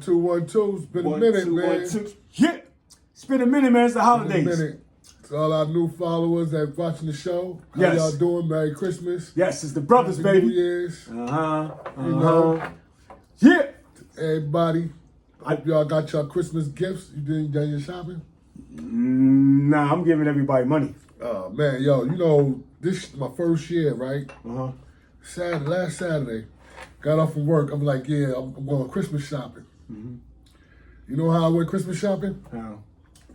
2, 1, 2. It's been a One, minute, two, man. 1, 2. Yeah. It's been a minute, man. It's the holidays. Been a minute. To all our new followers that watching the show, how Yes. y'all doing? Merry Christmas. Yes, it's the brothers, Happy baby. New Year's. You know, Yeah. everybody. Hope y'all got your Christmas gifts. You done your shopping? Nah, I'm giving everybody money. Oh man, yo, you know this is my first year, right? Last Saturday, got off from work. I'm like, yeah, I'm going Christmas shopping. You know how I went Christmas shopping? How?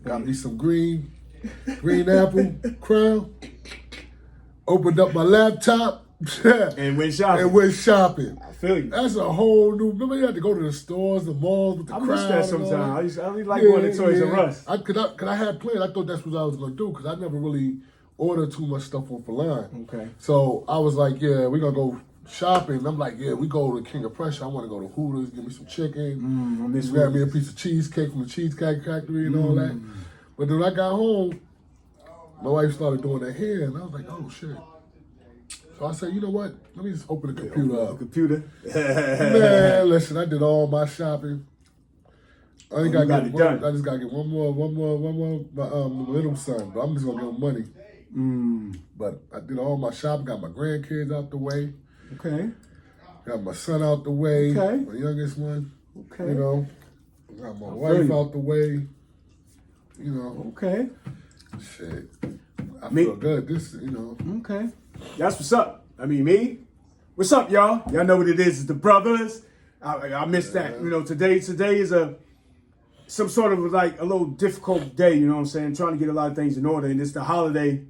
Got me some green apple crown. Opened up my laptop And went shopping. and went shopping. I feel you. That's a whole new. Remember, you had to go to the stores, the malls with the I crowd. miss that and all sometimes. I really like going to Toys R Us. Cause I had planned. I thought that's what I was gonna do. Cause I never really ordered too much stuff off the line. Okay. So I was like, yeah, we're gonna go shopping. I'm like, yeah, we go to King of Prussia. I want to go to Hooters, get me some chicken. I miss Grab me a Hooters. piece of cheesecake from the Cheesecake Factory and all that. But then when I got home, my wife started doing her hair, and I was like, oh shit. So I said, you know what? Let me just open the computer up. Computer. Man, listen, I did all my shopping. I ain't gotta got get it one. done. I just gotta get one more. My little son, but I'm just gonna give him money. But I did all my shopping. Got my grandkids out the way. Okay. Got my son out the way. Okay. My youngest one. Okay. You know. Got my feel wife you. out the way. You know. Okay. Shit. I Me- feel good. This, you know. Okay. That's what's up. I mean, me. What's up, y'all? Y'all know what it is. It's the brothers. I missed that. You know, today is some sort of like a little difficult day, you know what I'm saying? Trying to get a lot of things in order, and it's the holiday.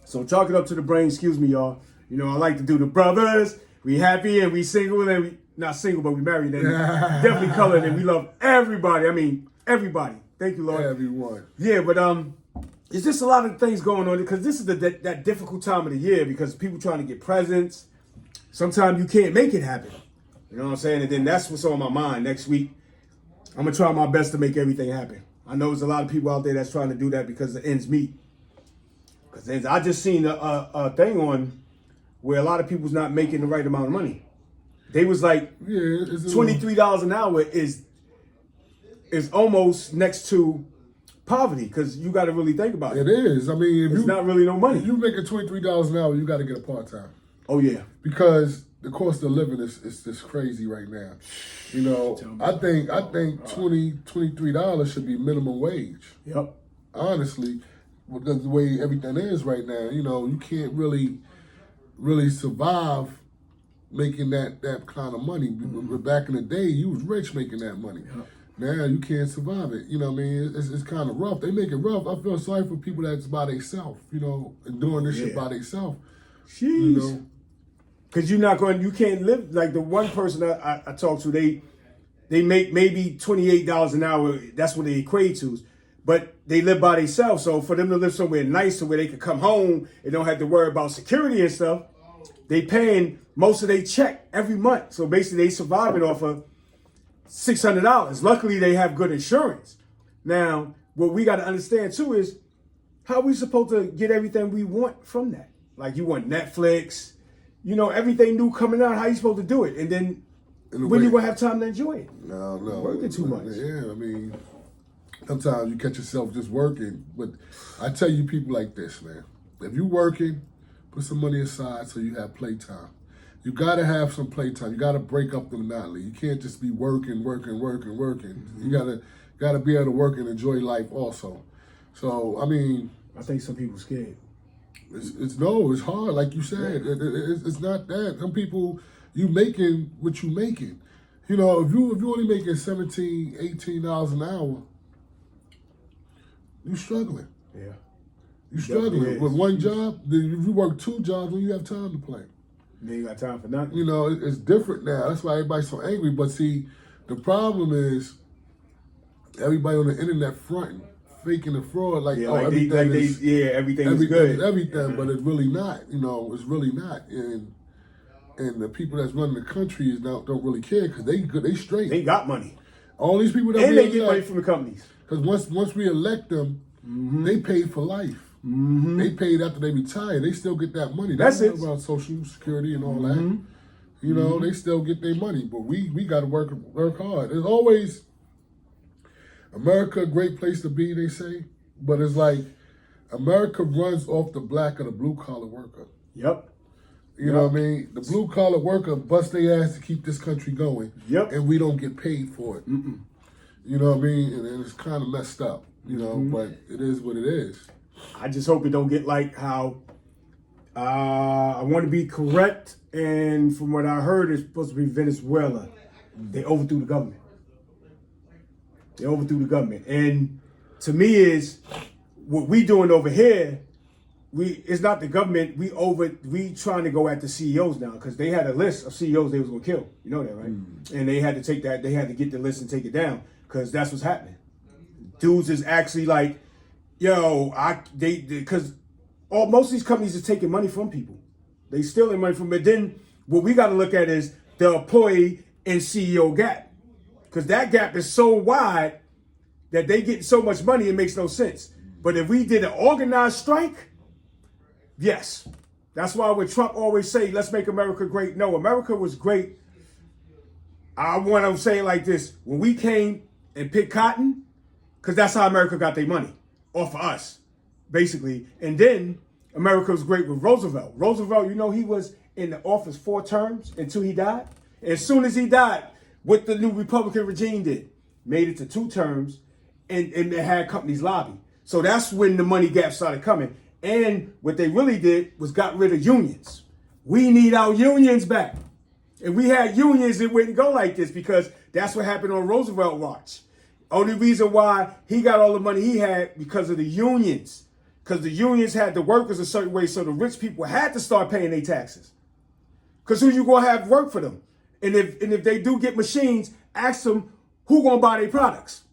So chalk it up to the brain, excuse me, y'all. You know, I like to do the brothers. We happy and we single, and we not single, but we married, and definitely colored, and we love everybody. I mean, everybody. Thank you, Lord. Everyone. Yeah, but it's just a lot of things going on because this is that difficult time of the year because people trying to get presents. Sometimes you can't make it happen. You know what I'm saying? And then that's what's on my mind next week. I'm gonna try my best to make everything happen. I know there's a lot of people out there that's trying to do that because the ends meet. Because I just seen a thing on where a lot of people's not making the right amount of money. They was like, Yeah, it's a $23 an hour is almost next to poverty because you got to really think about it. It is. I mean, if It's not really no money. if you making $23 an hour, you got to get a part time Oh yeah. because the cost of living is just crazy right now. You know, I think $23 should be minimum wage. Yep. Honestly, because the way everything is right now, you know, you can't really survive making that kind of money. Back in the day, you was rich making that money. Now you can't survive it. You know what I mean? It's kind of rough. They make it rough. I feel sorry for people that's by themselves, you know, and doing this shit by themselves. Jeez. You know? Because you can't live like the one person I talked to. They make maybe $28 an hour. That's what they equate to. But they live by themselves. So for them to live somewhere nice, where they could come home and don't have to worry about security and stuff, they paying most of their check every month. So basically, they surviving off of $600. Luckily, they have good insurance. Now, what we got to understand too is how we supposed to get everything we want from that. Like you want Netflix, you know, everything new coming out. How you supposed to do it? And then when you gonna have time to enjoy it? No. Working too much. Yeah, I mean, sometimes you catch yourself just working. But I tell you people like this, man. If you working, put some money aside so you have playtime. You gotta have some playtime. You gotta break up the monotony. You can't just be working. You gotta be able to work and enjoy life also. So I mean, I think some people scared. it's hard. Like you said, it's not that. Some people, you making what you making. You know, if you only making $17, $18 an hour, you struggling. Yeah. You struggling is. with one job. If you work 2 jobs, when you have time to play. They ain't got time for nothing. You know, it's different now. That's why everybody's so angry. But see, the problem is everybody on the internet fronting, faking the fraud. Like, everything is good. Everything, but it's really not. You know, it's really not. And the people that's running the country don't really care because they straight. They got money. All these people that And we they get money elect, from the companies. because once we elect them, they paid for life. They paid after they retire. They still get that money. That's They don't it. know about Social Security and all that. You know, they still get their money, but we got to work hard. There's always America, a great place to be, they say, but it's like America runs off the black of the blue collar worker. Yep. You know what I mean? The blue collar worker bust their ass to keep this country going. Yep. And we don't get paid for it. You know what I mean? And it's kind of messed up, you know, but it is what it is. I just hope it don't get like how I want to be correct, and from what I heard, it's supposed to be Venezuela. They overthrew the government. They overthrew the government. And to me is what we doing over here, it's not the government. We trying to go at the CEOs now because they had a list of CEOs they was gonna kill. You know that, right? And they had to take that. They had to get the list and take it down because that's what's happening. Dudes is actually like, yo, because most of these companies are taking money from people. They stealing money from. But then what we got to look at is the employee and CEO gap, because that gap is so wide that they get so much money it makes no sense. But if we did an organized strike, yes. That's why when Trump always say, let's make America great. No, America was great. I want to say it like this. When we came and picked cotton, because that's how America got their money, off of us, basically. And then America was great with Roosevelt. Roosevelt, you know, he was in the office 4 terms until he died. As soon as he died, what the new Republican regime did, made it to 2 terms, and they had companies lobby. So that's when the money gap started coming. And what they really did was got rid of unions. We need our unions back. And we had unions that wouldn't go like this because that's what happened on Roosevelt watch. Only reason why he got all the money he had because of the unions. Because the unions had the workers a certain way, so the rich people had to start paying their taxes. Because who you gonna have work for them? And if they do get machines, ask them who gonna buy their products.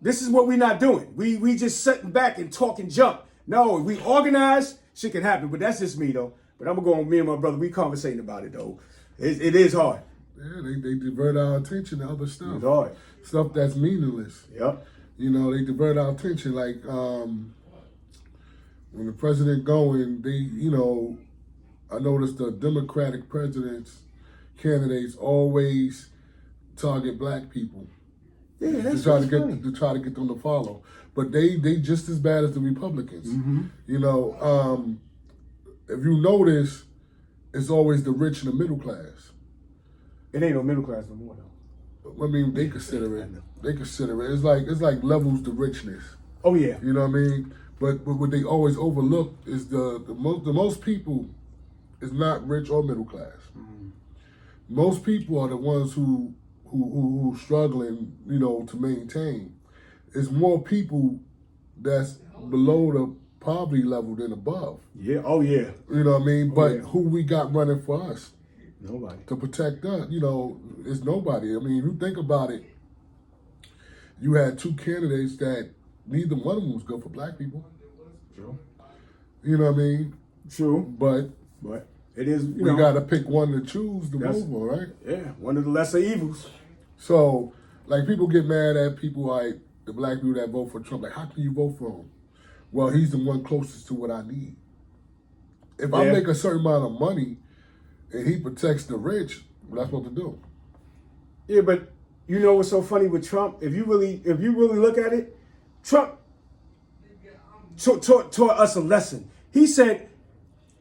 This is what we're not doing. We just sitting back and talking junk. No, if we organize, shit can happen. But that's just me though. But I'm gonna go on, me and my brother, we conversating about it though. It is hard. Yeah, they divert our attention to other stuff. It's hard. Stuff that's meaningless. Yep. You know, they divert our attention. Like when the president going, they, you know, I noticed the Democratic candidates always target black people. Yeah, that's to try to get them to follow. But they just as bad as the Republicans. You know, if you notice, it's always the rich and the middle class. It ain't no middle class no more though. I mean, they consider it. They consider it. It's like levels to richness. Oh yeah. You know what I mean? But what they always overlook is the most people is not rich or middle class. Most people are the ones who struggling, you know, to maintain. It's more people that's below the poverty level than above. Yeah. Oh yeah. You know what I mean? But who we got running for us? Nobody. To protect us, you know, it's nobody. I mean, if you think about it, you had 2 candidates that neither one of them was good for black people. True. You know what I mean? True. But it is. We got to pick one to choose to move on, right? Yeah, one of the lesser evils. So, like, people get mad at people like the black people that vote for Trump. Like, how can you vote for him? Well, he's the one closest to what I need. If I make a certain amount of money and he protects the rich, what am I supposed to do? Yeah, but you know what's so funny with Trump? If you really look at it, Trump taught us a lesson. He said,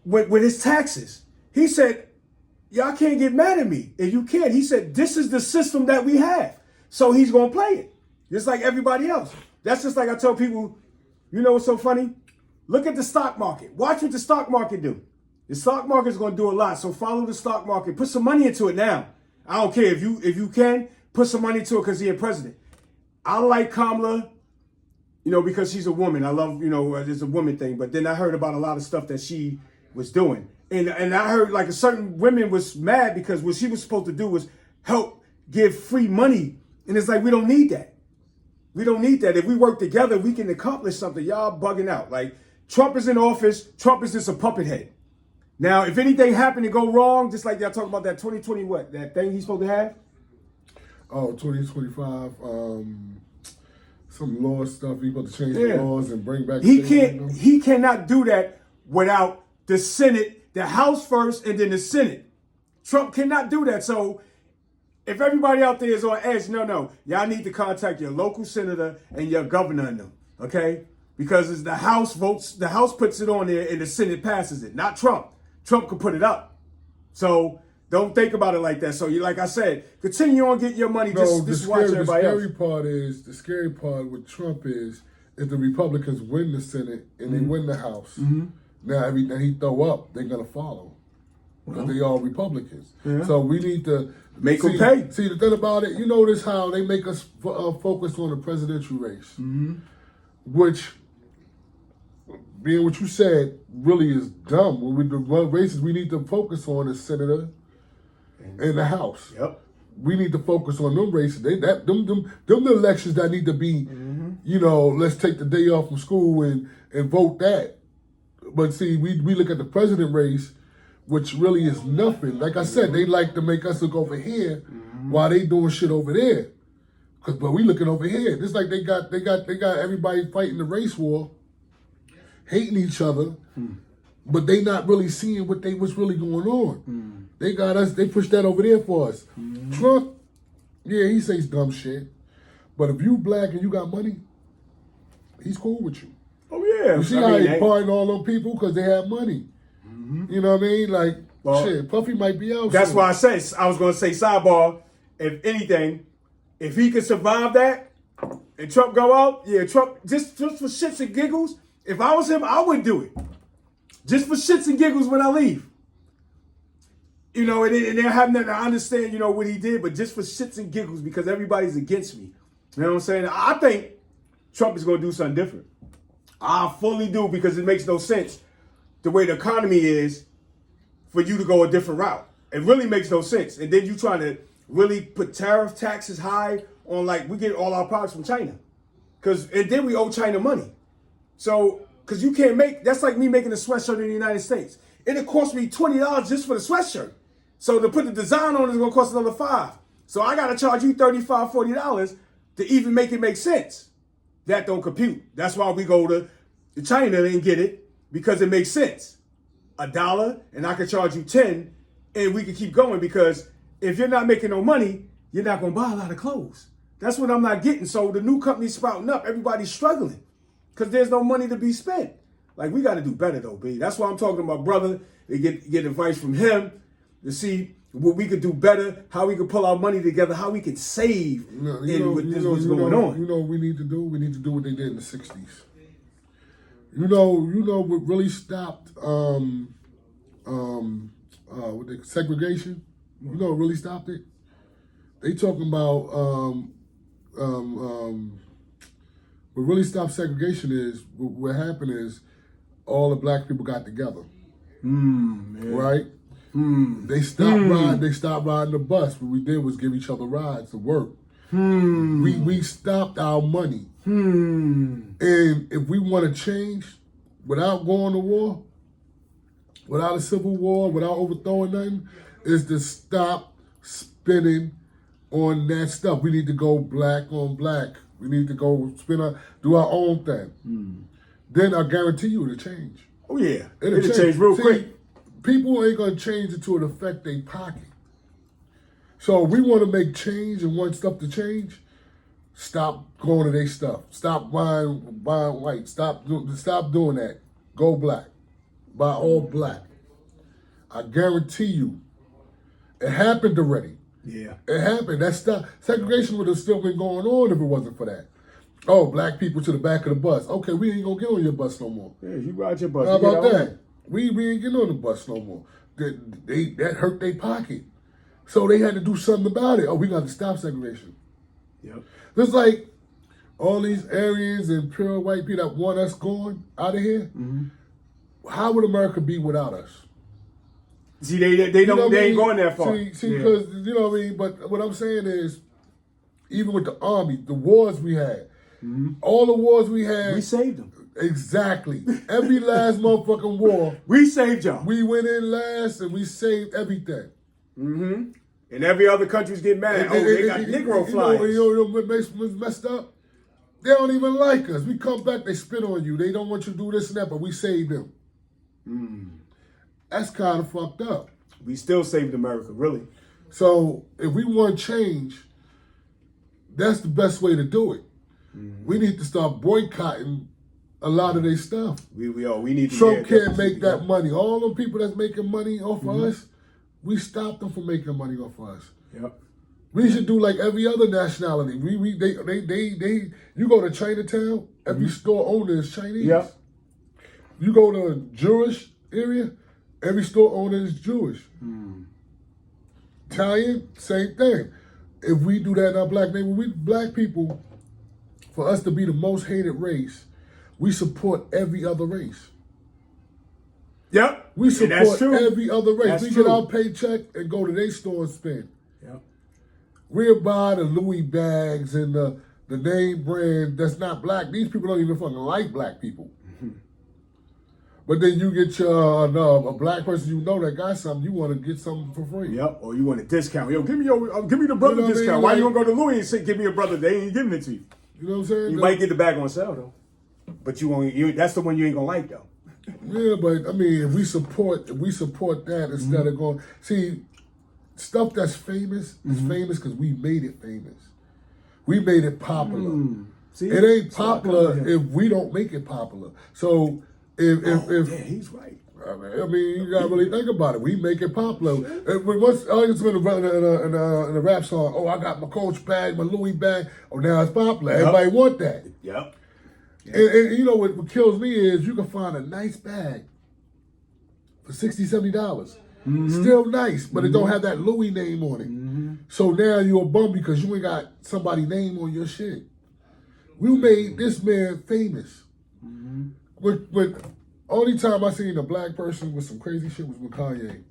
with his taxes, he said, y'all can't get mad at me. And you can't. He said, this is the system that we have. So he's going to play it. Just like everybody else. That's just like I tell people, you know what's so funny? Look at the stock market. Watch what the stock market do. The stock market is going to do a lot. So follow the stock market. Put some money into it now. I don't care. If you can, put some money into it because he's a president. I like Kamala, you know, because she's a woman. I love, you know, it's a woman thing. But then I heard about a lot of stuff that she was doing. And I heard like a certain women was mad because what she was supposed to do was help give free money. And it's like, we don't need that. We don't need that. If we work together, we can accomplish something. Y'all bugging out. Like, Trump is in office. Trump is just a puppet head. Now, if anything happened to go wrong, just like y'all talking about that 2020, that thing he's supposed to have? Oh, 2025, some law stuff. He's supposed to change the laws and bring back. He cannot do that without the Senate, the House first, and then the Senate. Trump cannot do that. So if everybody out there is on edge, no, y'all need to contact your local senator and your governor and them, okay? Because it's the House votes, the House puts it on there and the Senate passes it, not Trump. Trump could put it up. So don't think about it like that. So you, like I said, continue on getting your money. Just watch everybody else. The scary part with Trump is if the Republicans win the Senate and they win the House, now everything he throw up, they're gonna follow. Because they all Republicans. Yeah. So we need to make them pay. See, the thing about it, you notice how they make us focus on the presidential race, which, being what you said, really is dumb. When we the races we need to focus on is senator and the House. Yep. We need to focus on them races. Them the elections that need to be, let's take the day off from school and vote that. But see, we look at the president race, which really is nothing. Like I said, they like to make us look over here while they doing shit over there. But we looking over here. It's like they got everybody fighting the race war, hating each other, but they not really seeing what's really going on. They got us. They pushed that over there for us. Trump, yeah, he says dumb shit, but if you black and you got money, he's cool with you. Oh yeah, you see how he pardoned all them people because they have money. You know what I mean? Like, shit, Puffy might be out. That's why I was going to say, sidebar, if anything, if he could survive that and Trump go out, yeah, Trump, just for shits and giggles, if I was him, I would do it. Just for shits and giggles when I leave. And they're having that, I understand, what he did, but just for shits and giggles because everybody's against me. You know what I'm saying? I think Trump is going to do something different. I fully do because it makes no sense. The way the economy is, for you to go a different route. It really makes no sense. And then you trying to really put tariff taxes high on, like, we get all our products from China. And then we owe China money. So, because you can't that's like me making a sweatshirt in the United States. It'll cost me $20 just for the sweatshirt. So to put the design on it's going to cost another $5. So I got to charge you $35, $40 to even make it make sense. That don't compute. That's why we go to China and get it. Because it makes sense. $1 and I can charge you 10 and we can keep going because if you're not making no money, you're not going to buy a lot of clothes. That's what I'm not getting. So the new company's sprouting up. Everybody's struggling because there's no money to be spent. Like, we got to do better though, B. That's why I'm talking to my brother to get advice from him to see what we could do better, how we could pull our money together, how we could save what's going on. You know what we need to do? We need to do what they did in the 60s. You know what really stopped segregation? You know what really stopped it? They talking about what really stopped segregation is what happened is all the black people got together. Right? They stopped riding the bus. What we did was give each other rides to work. We stopped our money. And if we want to change without going to war, without a civil war, without overthrowing nothing, is to stop spending on that stuff. We need to go black on black. We need to go do our own thing. Then I guarantee you it'll change. Oh yeah, it'll change real quick. People ain't gonna change it to affect their pocket. So if we want to make change and want stuff to change, stop going to their stuff. Stop buying white. Stop doing that. Go black. Buy all black. I guarantee you, it happened already. Yeah. It happened. That stuff, segregation would have still been going on if it wasn't for that. Oh, black people to the back of the bus. Okay, we ain't gonna get on your bus no more. Yeah, you ride your bus. How about that? We ain't getting on the bus no more. That hurt their pocket. So they had to do something about it. Oh, we got to stop segregation. Yep. It's like all these Aryans and pure white people that want us going out of here. How would America be without us? See, they ain't going that far. See, because you know what I mean. But what I'm saying is, even with the army, the wars we had, all the wars we had, we saved them. Exactly. Every last motherfucking war, we saved y'all. We went in last and we saved everything. And every other country's getting mad. They got Negro flags. You know what makes messed up? They don't even like us. We come back, they spit on you. They don't want you to do this and that, but we saved them. That's kind of fucked up. We still saved America, really. So if we want change, that's the best way to do it. We need to start boycotting a lot of their stuff. We need to. Trump can't make that money. All them people that's making money off of us, we stop them from making money off of us. Yep. We should do like every other nationality. They you go to Chinatown, every store owner is Chinese. Yep. You go to a Jewish area, every store owner is Jewish. Italian, same thing. If we do that in our black neighborhood, we black people, for us to be the most hated race, we support every other race. Yep. We And that's support true. every other race. That's We true. get our paycheck and go to their store and spend. Yep. We'll buy the Louis bags and the name brand that's not black. These people don't even fucking like black people. But then you get your a black person you know that got something, you want to get something for free. Yep. Or you want a discount? Yo, give me the brother You know what I mean? discount. Why Like- you gonna go to Louis and say give me a brother? They ain't giving it to you. You know what I'm saying? You might get the bag on sale though, but that's the one you ain't gonna like though. Yeah, but I mean, if we support that instead of going, see, stuff that's famous is famous because we made it famous. We made it popular. See, It ain't So I come popular here. if we don't make it popular. So if Yeah, he's right. I mean, you gotta really think about it. We make it popular. Once I used to in a rap song, oh, I got my Coach bag, my Louis bag. Oh, now it's popular. Everybody want that. Yep. And you know what kills me is you can find a nice bag for $60, $70. Still nice, but it don't have that Louis name on it. So now you're a bum because you ain't got somebody's name on your shit. We made this man famous. With only time I seen a black person with some crazy shit was with Kanye.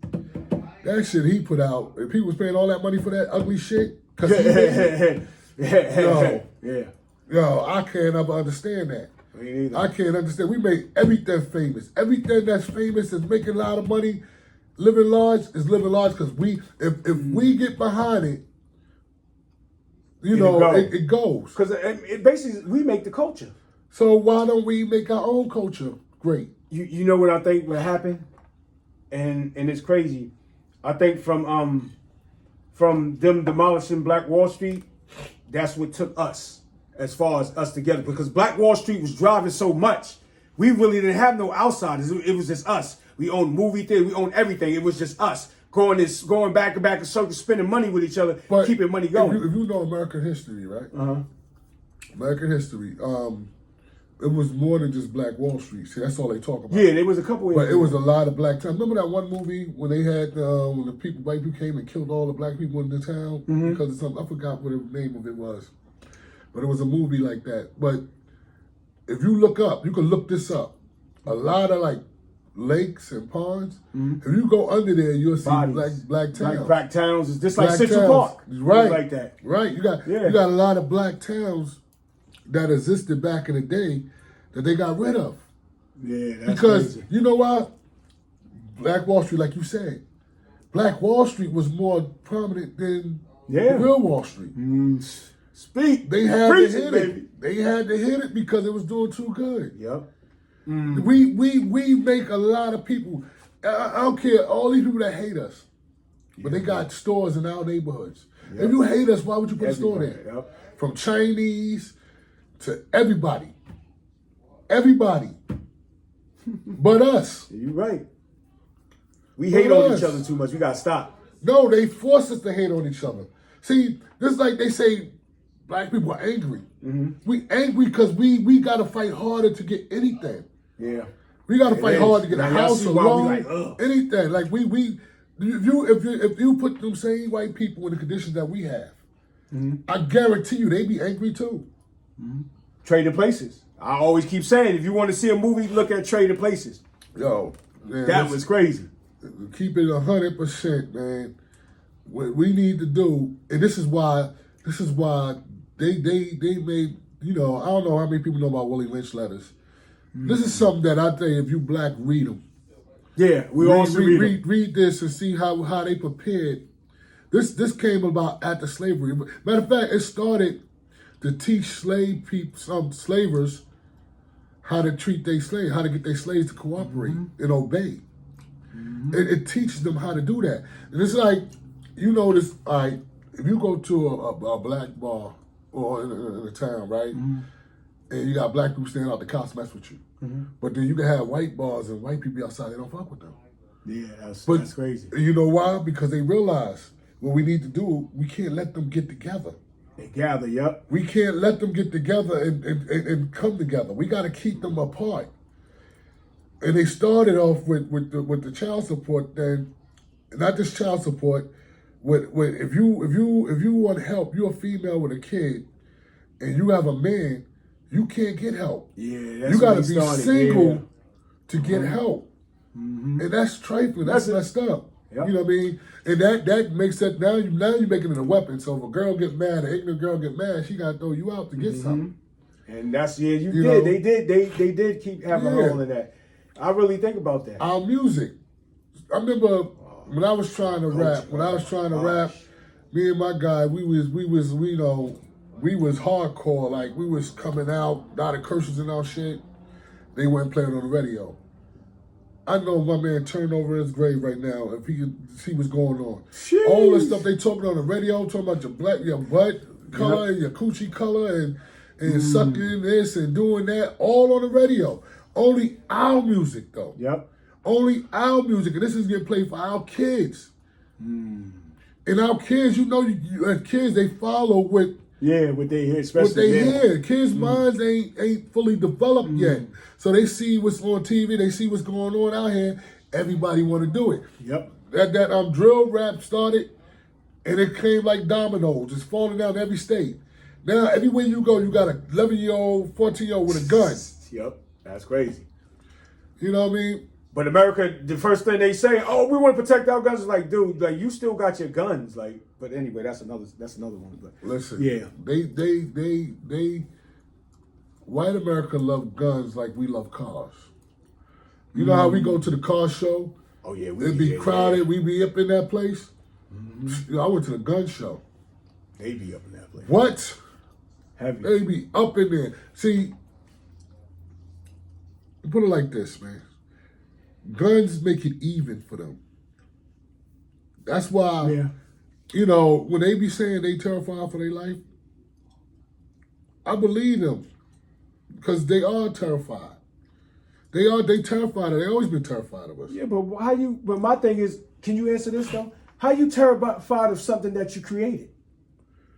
That shit he put out, if he was paying all that money for that ugly shit, cause he made it, No. Yeah. yo, I can't ever understand that. Me neither. I can't understand. We made everything famous. Everything that's famous is making a lot of money. Living large is living large because if we get behind it, it goes. Because it basically we make the culture. So why don't we make our own culture great? You know what I think would happen, and it's crazy. I think from them demolishing Black Wall Street, that's what took us as far as us together, because Black Wall Street was driving so much. We really didn't have no outsiders. It was just us. We owned movie theater. We owned everything. It was just us going back and back in circles, spending money with each other, But keeping money going. If you know American history, right? American history. It was more than just Black Wall Street. See, that's all they talk about. Yeah, there was a couple. But it was a lot of black time. Remember that one movie when they had when white people came and killed all the black people in the town because of something? I forgot what the name of it was, but it was a movie like that. But if you look up, you can look this up. A lot of like lakes and ponds. If you go under there, you'll see Bodies. black towns. Black towns is just like Black Central towns. Park, Right? like that. Right. You got a lot of black towns that existed back in the day that they got rid of. Yeah, that's Because crazy. you know what? Black Wall Street, like you said, Black Wall Street was more prominent than the real Wall Street. Speak. They had Preach to hit baby. it. They had to hit it because it was doing too good. Yep. We make a lot of people. I don't care all these people that hate us, but they got stores in our neighborhoods. If you hate us, why would you put a store there? Yep. From Chinese to everybody, but us. You're right. We hate on each other too much. We gotta stop. No, they force us to hate on each other. See, this is like they say black people are angry. We angry because we got to fight harder to get anything. Yeah. We got to fight is. hard to get a Now, y'all house, see a why we loan, like, ugh. anything. Like if you put them same white people in the conditions that we have, I guarantee you they be angry too. Trading Places. I always keep saying, if you want to see a movie, look at Trading Places. Yo, man, That was crazy. keep it 100%, man. What we need to do, and this is why they made, I don't know how many people know about Willie Lynch letters. This is something that I think if you black, read them. Yeah, we all should read them. Read this and see how they prepared. This came about after slavery. Matter of fact, it started to teach some slavers how to treat their slaves, how to get their slaves to cooperate and obey. It teaches them how to do that. And it's like, you notice, all right, if you go to a black bar or in a town, right, and you got black people standing out the cops mess with you, but then you can have white bars and white people outside, they don't fuck with them. Yeah, that's crazy. You know why? Because they realize what we need to do, we can't let them get together. They gather, yep. We can't let them get together and come together. We got to keep them apart. And they started off with the child support thing, not just child support. With if you want help, you're a female with a kid, and you have a man, you can't get help. Yeah, that's you got to when be they started, single to get help, and that's trifling. That's messed up. Yep. You know what I mean? And that makes that now you're making it a weapon. So if a girl get mad, an ignorant girl get mad, she got to throw you out to get something. And that's you did. know? They did keep having a role in that. I really think about that. Our music. I remember when I was trying to rap. Me and my guy, we was hardcore. Like we was coming out, a lot of curses and all shit. They weren't playing on the radio. I know my man turned over his grave right now if he could see what's going on. Jeez. All the stuff they talking on the radio, talking about your butt color and your coochie color and sucking this and doing that, all on the radio. Only our music though. Yep. Only our music, and this is getting played for our kids. And our kids, as kids, they follow what what they hear, especially what they hear. Kids' minds ain't fully developed yet, so they see what's on TV, they see what's going on out here. Everybody want to do it. Yep. That drill rap started, and it came like dominoes, just falling down every state. Now everywhere you go, you got a 11-year-old, 14-year-old with a gun. Yep. That's crazy. You know what I mean? But America, the first thing they say, "Oh, we want to protect our guns." Is like, dude, like you still got your guns, like. But anyway, that's another one. But listen, yeah, they white America love guns like we love cars. You know how we go to the car show? Oh yeah, it'd be crowded. We be up in that place. I went to the gun show. They be up in that place. What? Heavy. They be up in there. See, put it like this, man. Guns make it even for them. That's why, when they be saying they terrified for their life, I believe them. Because they are terrified. They terrified. They always been terrified of us. Yeah, but but my thing is, can you answer this though? How you terrified of something that you created?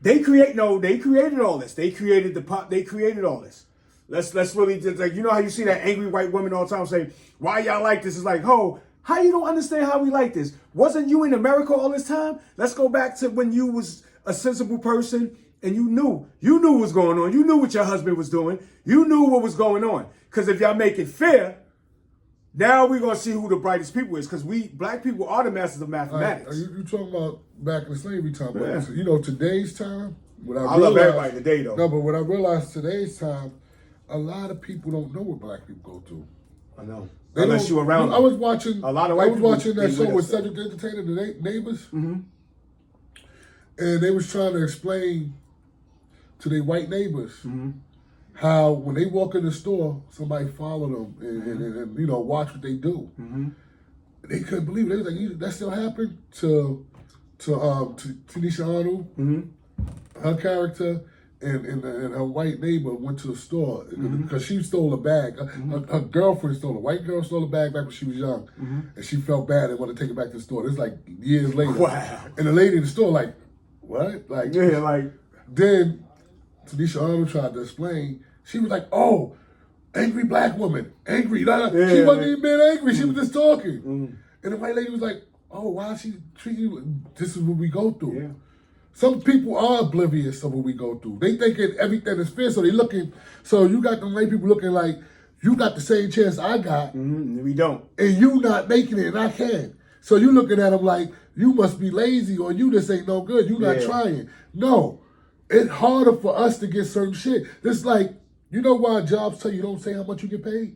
They created all this. They created the pop. They created all this. Let's really just like, you know how you see that angry white woman all the time saying, "Why y'all like this?" It's like, how you don't understand how we like this? Wasn't you in America all this time? Let's go back to when you was a sensible person and you knew what was going on. You knew what your husband was doing. You knew what was going on. Because if y'all make it fair, now we're gonna see who the brightest people is. Because we black people are the masters of mathematics. You talking about back in the slavery time? Yeah. Today's time. I love everybody today though. No, but what I realized today's time, a lot of people don't know what black people go through. I know. Unless you around. I was watching. A lot of white people. I was watching that show with Cedric the Entertainer, the Neighbors, and they was trying to explain to their white neighbors how when they walk in the store, somebody follow them and watch what they do. They couldn't believe it. They was like, that still happened to Tanisha Arnold, her character. And her white neighbor went to the store because she stole a bag. Her girlfriend stole a white girl stole a bag back when she was young, and she felt bad and wanted to take it back to the store. This is like years later. Wow! And the lady in the store like, what? Like Then Tanisha Arnold tried to explain. She was like, "Oh, angry black woman, angry." She wasn't even being angry. She was just talking. And the white lady was like, "Oh, why she treat you? This is what we go through." Yeah. Some people are oblivious of what we go through. They thinking everything is fair, so they looking. So you got them white people looking like you got the same chance I got. We don't, and you not making it, and I can. So you looking at them like you must be lazy, or you just ain't no good. You not trying. No, it's harder for us to get certain shit. It's like, you know why jobs tell you don't say how much you get paid?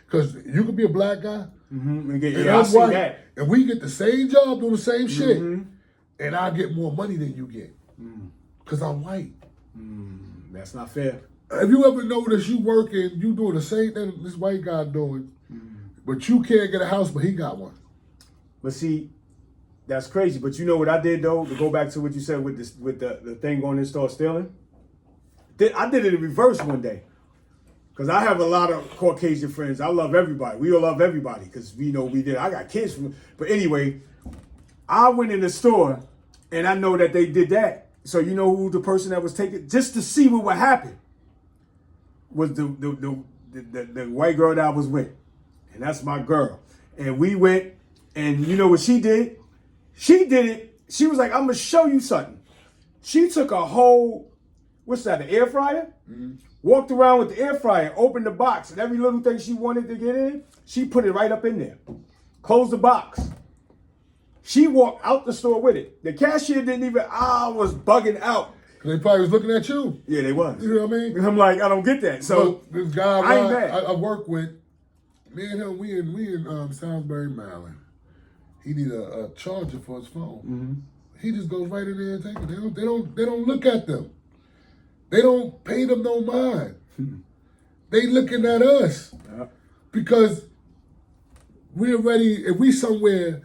Because you could be a black guy, and I'm white, and we get the same job doing the same shit. And I get more money than you get because I'm white. That's not fair. If you ever notice you working, you doing the same thing this white guy doing, but you can't get a house, but he got one. But see, That's crazy. But you know what I did though? To go back to what you said with this, with the thing going in store stealing. I did it in reverse one day. Cause I have a lot of Caucasian friends. I love everybody. We all love everybody because we know we did. I got kids from. But anyway, I went in the store and I know that they did that. So you know who the person that was taking, just to see what would happen, was the white girl that I was with, and that's my girl. And we went, and you know what she did? She did it. She was like, "I'm gonna show you something." She took a whole, what's that? An air fryer. Mm-hmm. Walked around with the air fryer, opened the box, and every little thing she wanted to get in, she put it right up in there. Closed the box. She walked out the store with it. The cashier didn't even, I was bugging out. They probably was looking at you. Yeah, they was. You know what I mean? I'm like, I don't get that. So look, this guy I ain't mad. I work with, me and him, we in Salisbury, Maryland. He need a charger for his phone. Mm-hmm. He just goes right in there and takes it. They don't look at them. They don't pay them no mind. They looking at us because we already. If we somewhere,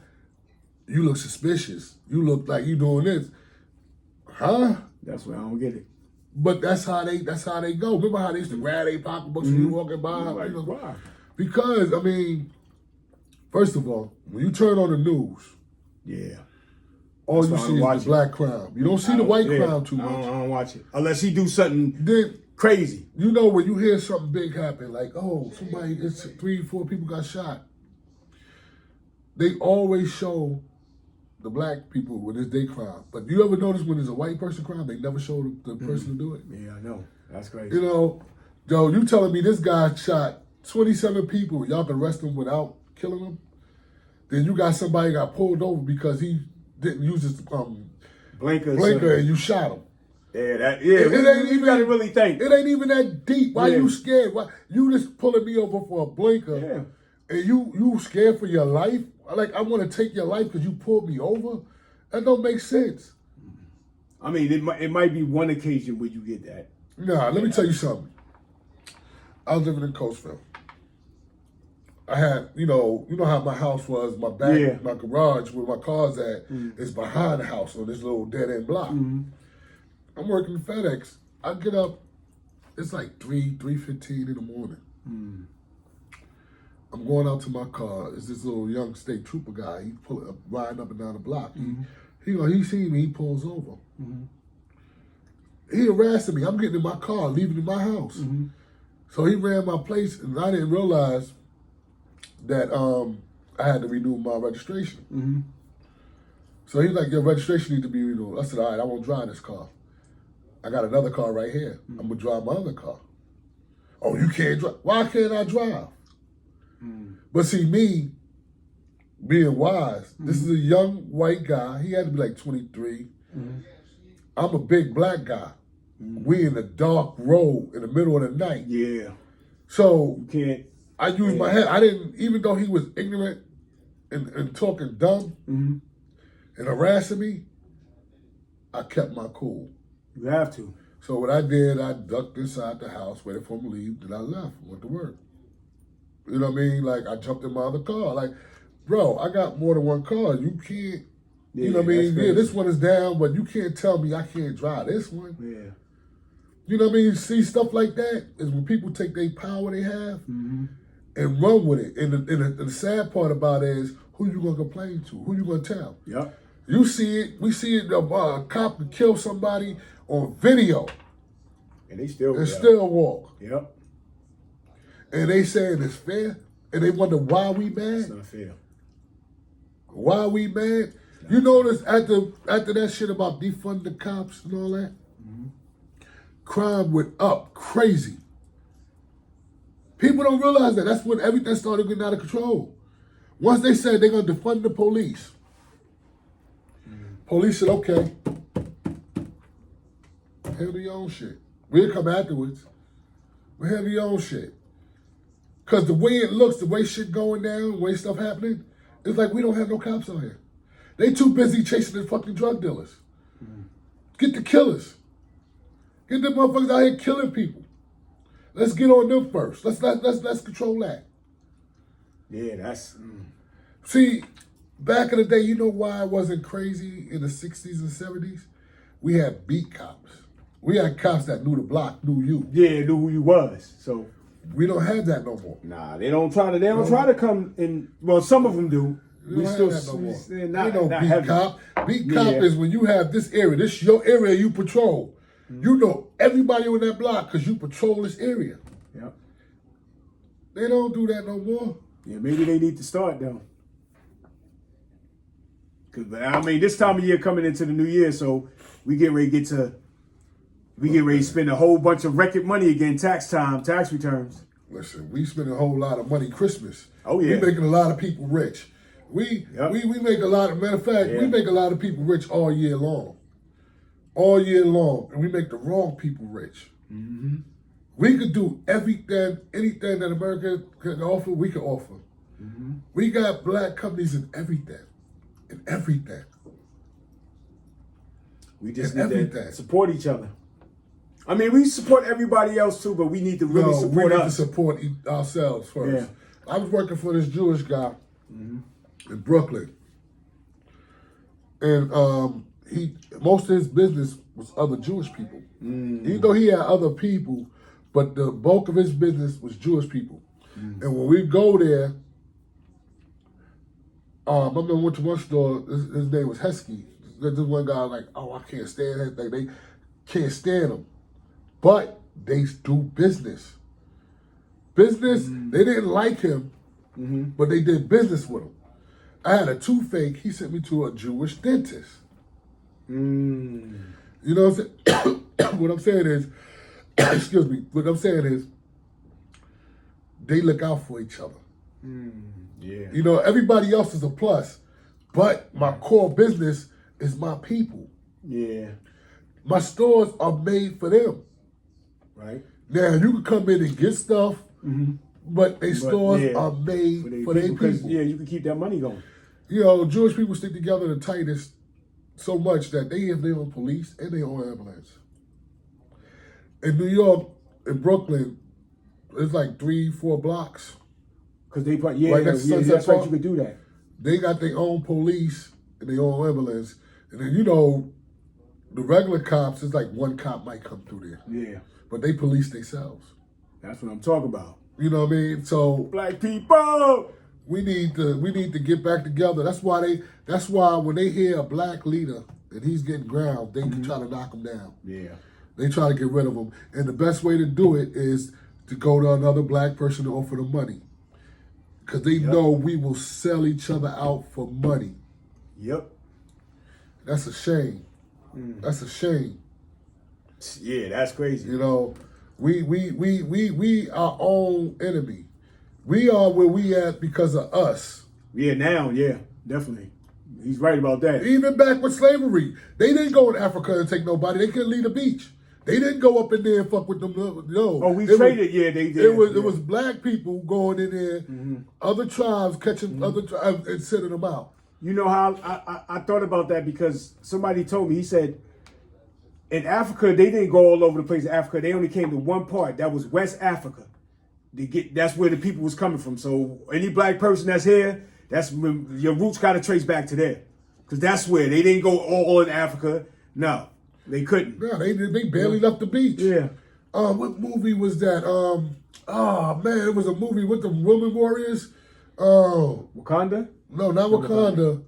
you look suspicious. You look like you doing this, huh? That's why I don't get it. But that's how they go. Remember how they used to grab their pocketbooks when you walking by? Like, you know, why? Because I mean, first of all, when you turn on the news, yeah. All you see is the black crowd. You don't see the white crowd too much. I don't watch it. Unless he do something then, crazy. You know, when you hear something big happen, like, oh, somebody, it's 3-4 people got shot. They always show the black people when it's their crime. But you ever notice when there's a white person crime, they never show the person to do it? Yeah, I know. That's crazy. You know, Joe, you telling me this guy shot 27 people, y'all can arrest him without killing them? Then you got somebody got pulled over because he didn't use his blinker and you shot him. Yeah, it ain't even gotta really think. It ain't even that deep. Why you scared? Why you just pulling me over for a blinker? Yeah. And you scared for your life? Like I want to take your life because you pulled me over? That don't make sense. I mean, it might be one occasion where you get that. Nah, let me tell you something. I was living in Coatesville. I had, you know how my house was, my back, my garage where my car's at is behind the house on this little dead end block. Mm-hmm. I'm working FedEx. I get up, it's like 3:15 in the morning. Mm. I'm going out to my car. It's this little young state trooper guy. He riding up and down the block. Mm-hmm. He seen me, he pulls over. Mm-hmm. He harassing me. I'm getting in my car, leaving in my house. Mm-hmm. So he ran my place and I didn't realize that I had to renew my registration. Mm-hmm. So he's like, your registration needs to be renewed. I said, all right, I won't drive this car. I got another car right here. Mm-hmm. I'm going to drive my other car. Oh, you can't drive. Why can't I drive? Mm-hmm. But see, me, being wise, this is a young white guy. He had to be like 23. Mm-hmm. I'm a big black guy. Mm-hmm. We in a dark road in the middle of the night. Yeah. So you can't. I used my head. I didn't, even though he was ignorant and talking dumb and harassing me, I kept my cool. You have to. So what I did, I ducked inside the house, waited for him to leave, then I left, went to work. You know what I mean? Like, I jumped in my other car. Like, bro, I got more than one car. You can't, you know what I mean? Yeah, this one is down, but you can't tell me I can't drive this one. Yeah. You know what I mean? See, stuff like that is when people take their power they have and run with it. And the sad part about it is, who you gonna complain to? Who you gonna tell? Yep. You see it. We see it. A cop can kill somebody on video, and they still walk. Yep. And they saying it's fair, and they wonder why we mad. It's not fair. Why we mad? You notice after that shit about defund the cops and all that, crime went up crazy. People don't realize that. That's when everything started getting out of control. Once they said they're going to defund the police, police said, okay, handle your own shit. We'll come afterwards. We'll handle your own shit. Because the way it looks, the way shit going down, the way stuff happening, it's like we don't have no cops out here. They too busy chasing the fucking drug dealers. Get the killers. Get them motherfuckers out here killing people. Let's get on them first. Let's control that. Yeah, that's. See, Back in the day, you know why it wasn't crazy in the 60s and 70s? We had beat cops. We had cops that knew the block, knew you. Yeah, knew who you was. So We don't have that no more. nah, they don't try to come in. Well, some of them do. We don't have that no more. Not, Ain't no not beat heavy. cop. Beat Yeah. cop is when you have this area. This your area you patrol. You know everybody on that block because you patrol this area. Yeah. They don't do that no more. Yeah, maybe they need to start though. Cause I mean, this time of year coming into the new year, so we get ready to spend a whole bunch of record money again, tax returns. Listen, we spend a whole lot of money Christmas. Oh, yeah. We making a lot of people rich. We make a lot of, matter of fact, Yeah. we make a lot of people rich all year long. All year long. And we make the wrong people rich. Mm-hmm. We could do everything, anything that America can offer, we can offer. Mm-hmm. We got black companies in everything. In everything. We just And need everything. to support each other. I mean, we support everybody else too, but we need to really No, support we need us. to support ourselves first. Yeah. I was working for this Jewish guy in Brooklyn, and most of his business was other Jewish people. Even though he had other people, but the bulk of his business was Jewish people. And when we go there, I remember I went to one store. His name was Heskey. This one guy like, oh, I can't stand that thing. They can't stand him, but they do business. Business. They didn't like him, but they did business with him. I had a toothache. He sent me to a Jewish dentist. You know what I'm saying? What I'm saying is, excuse me. What I'm saying is, they look out for each other. Yeah. You know, everybody else is a plus, but my core business is my people. Yeah. My stores are made for them. Right. Now you can come in and get stuff, but they stores yeah, are made for their people. 'cause, yeah, you can keep that money going. You know, Jewish people stick together the tightest so much that they have their own police and their own ambulance. In New York, in Brooklyn, it's like 3-4 blocks. Cause they probably Right next to Sunset that's right. Park. You could do that. They got their own police and their own ambulance. And then, you know, the regular cops, it's like one cop might come through there. Yeah. But they police themselves. That's what I'm talking about. You know what I mean? So Black people. we need to get back together. That's why when they hear a black leader and he's getting ground, they try to knock him down. Yeah. They try to get rid of him. And the best way to do it is to go to another black person to offer them money. Because they know we will sell each other out for money. Yep. That's a shame. That's a shame. Yeah, that's crazy. You know, we our own enemy. We are where we at because of us. Yeah, now, yeah, definitely. He's right about that. Even back with slavery, they didn't go in Africa and take nobody. They couldn't leave the beach. They didn't go up in there and fuck with them. No. Oh, we It traded. was- Yeah, they did. It yeah. was black people going in there, other tribes catching other tribes and sending them out. You know how I thought about that because somebody told me, he said, in Africa, they didn't go all over the place in Africa. They only came to one part. That was West Africa. That's where the people was coming from. So any black person that's here, that's when your roots got to trace back to there. Because that's where. They didn't go all in Africa. No, they couldn't. No, they barely left the beach. Yeah. What movie was that? Oh man, it was a movie with the women warriors. Wakanda? No, not Wakanda.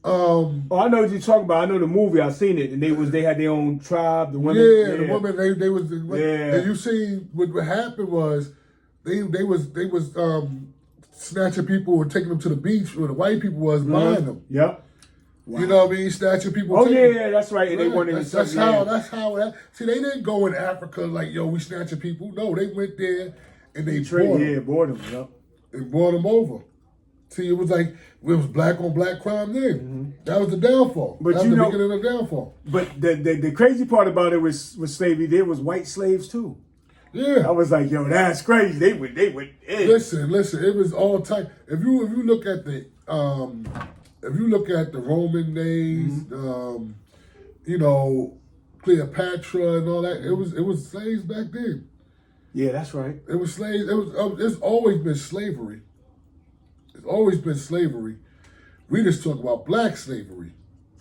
Oh, I know what you're talking about. I know the movie. I seen it, and they had their own tribe. The women. Yeah, the women they was. Yeah. And you see what happened was they was snatching people and taking them to the beach where the white people was buying them. Yep. You know what I mean? Snatching people. Oh taking- yeah, that's right. And they wanted to. That's how. See, they didn't go in Africa like yo, we snatching people. No, they went there and they bought them. Yeah, boredom. Yep. And brought them over. See, it was like it was black on black crime then. That was the downfall. But that you was the know- beginning of the downfall. But the crazy part about it was slavery. There was white slaves too. Yeah. I was like, yo, that's crazy. They would. Listen. It was all tight. If you look at the Roman days, you know, Cleopatra and all that, it was slaves back then. Yeah, that's right. It was slaves. It's always been slavery. It's always been slavery. We just talk about black slavery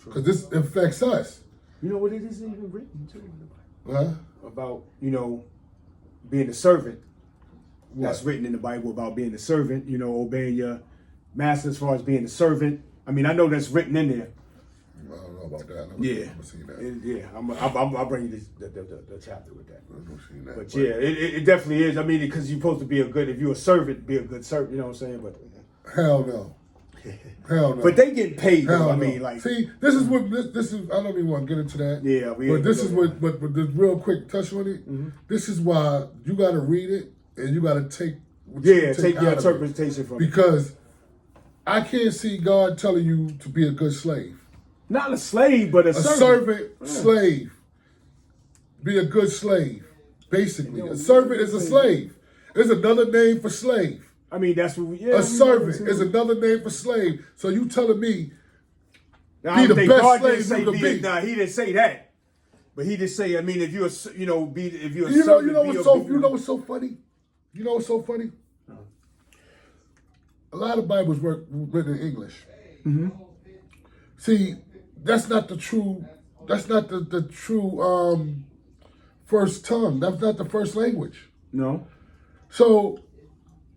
because this affects us. You know what it is even written too in the Huh? Bible about being a servant. What? That's written in the Bible about being a servant. Obeying your master as far as being a servant. I mean, I know that's written in there. I don't know about that. Yeah, I've seen that. Yeah. I'll bring you the chapter with that. I've never seen that. But yeah, it definitely is. I mean, because you're supposed to be if you're a servant, be a good servant. You know what I'm saying? But hell no. Hell no. But they getting paid. Hell Though. I no. mean, like, see, this is what this is. I don't even want to get into that. Yeah, but this is what. But just real quick, touch on it. Mm-hmm. This is why you got to read it and you got to take. What take out your of it. interpretation from it. Because I can't see God telling you to be a good slave. Not a slave, but a servant. Slave. Be a good slave. Basically, a servant is a slave. It's another name for slave. I mean, that's what a servant is another name for slave. So you telling me now, be the best God slave you could be? Nah, he didn't say that. But he did say, I mean, if you're, if you're a you servant, know what's so funny? You know what's so funny? A lot of Bibles were written in English. Mm-hmm. See, that's not the true. That's not the true first tongue. That's not the first language. No. So,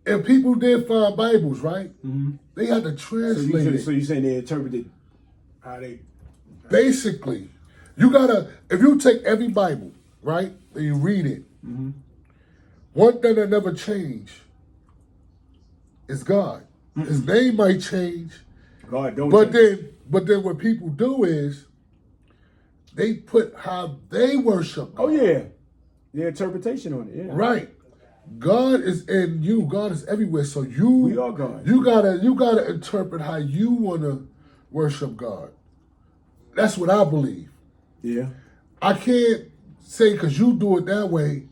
if people did find Bibles, right, mm-hmm. they had to translate it. So you're saying they interpreted how they... Basically, you gotta, if you take every Bible, right, and you read it, mm-hmm. one thing that never change is God. Mm-hmm. His name might change, God don't but change. then what people do is they put how they worship God. Oh yeah, the interpretation on it. Yeah, right. God is in you. God is everywhere. So we are God. You gotta interpret how you wanna worship God. That's what I believe. Yeah. I can't say because you do it that way,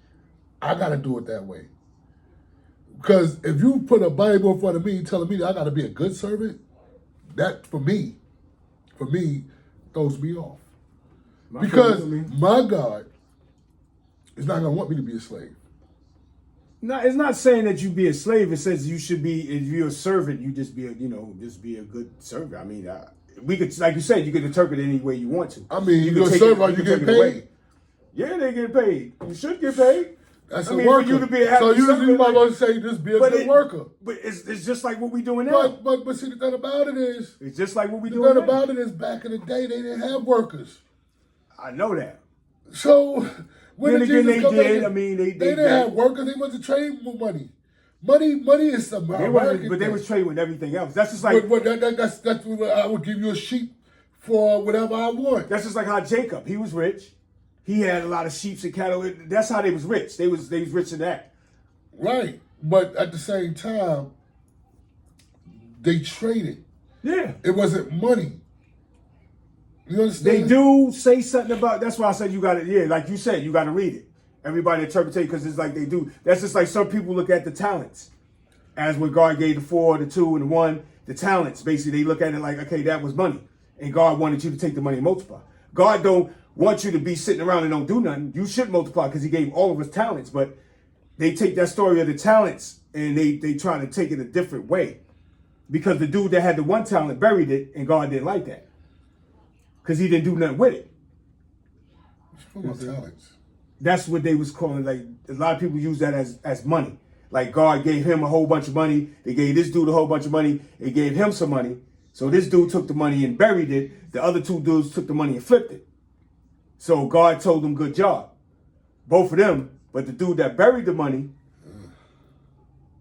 I gotta do it that way. Because if you put a Bible in front of me telling me that I gotta be a good servant, that for me, throws me off. Because my God is not gonna want me to be a slave. No, it's not saying that you be a slave. It says you should be. If you're a servant, you just be a good servant. I mean, we could, like you said, you could interpret it any way you want to. I mean, you're a servant, you get paid. Yeah, they get paid. You should get paid. That's a worker. For you to be a so you might want to say just be a good worker. But it's just like what we doing now. But see, the thing about it is, it's just like what we doing now. The thing thing about it is, back in the day, they didn't have workers. I know that. So when then again, they did. I mean, they didn't have workers. They wasn't trading for money. Money is some American. But they was trading with everything else. That's just like that's what I would give you a sheep for whatever I want. That's just like how Jacob, he was rich. He had a lot of sheep and cattle. That's how they was rich. They was rich in that. Right. But at the same time, they traded. Yeah. It wasn't money. You understand? They do say something about, that's why I said you got to, yeah, like you said, you got to read it. Everybody interpret it because it's like they do. That's just like some people look at the talents. As when God gave the 4, the 2, and the 1, the talents. Basically, they look at it like, okay, that was money. And God wanted you to take the money and multiply. God don't want you to be sitting around and don't do nothing. You should multiply because he gave all of us talents. But they take that story of the talents and they try to take it a different way. Because the dude that had the 1 talent buried it and God didn't like that. Because he didn't do nothing with it. Talents. That's what they was calling, like, a lot of people use that as money. Like God gave him a whole bunch of money. They gave this dude a whole bunch of money. They gave him some money. So this dude took the money and buried it. The other 2 dudes took the money and flipped it. So God told them, good job. Both of them. But the dude that buried the money,